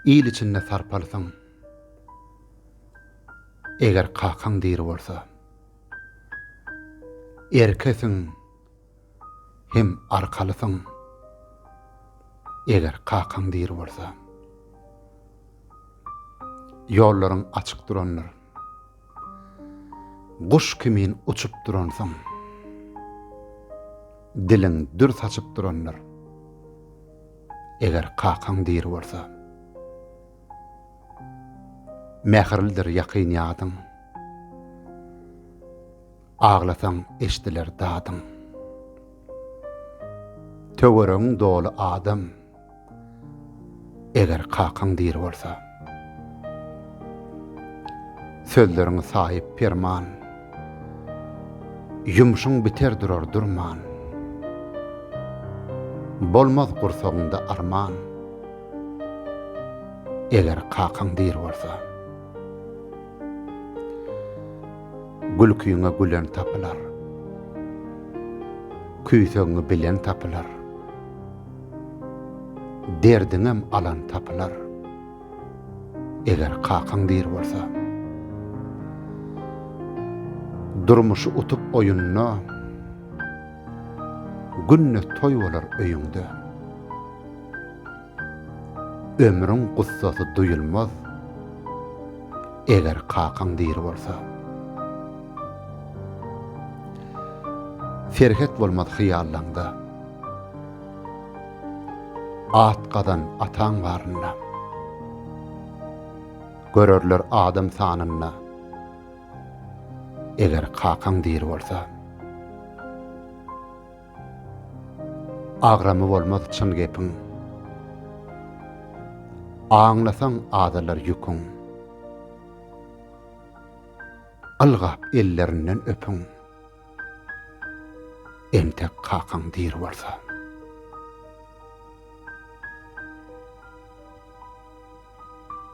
İl içinde sarpalysyň, eger kakaň diri bolsa, erkesiň hem arkalysyň, eger kakaň diri bolsa, ýollaryň açyk duranlar, guş kimin uçup duransyň, diliň dür saçyp duranlar, eger kakaň diri bolsa, mähirlidir ýakyn ýadyň, ağlasaň eşdiler dadyň. Töwereň dolu adam, eger kakaň diri bolsa, sözleriň sahip perman, yumşuň biter durar durman, bolmaz gursagyňda arman, eger kakaň diri bolsa. Gülküýüňe gülen tapylar, küýsegiňi bilen tapylar, derdiňem alan tapylar, eger kakaň diri bolsa. Durmuşy utup oýunna, günne toý bolar öýüňde. Ömrüň gussasy duýulmaz, eger kakaň diri bolsa. Ferhet bolmaz hyýallaňda, atgadan ataň barynda, görerler adam sanyna, eger kakaň diri bolsa. Agramy bolmaz çyn gepiň, aňlasaň adalar ýüküň, algap ellerinden öpüň, entek kakaň diri bolsa.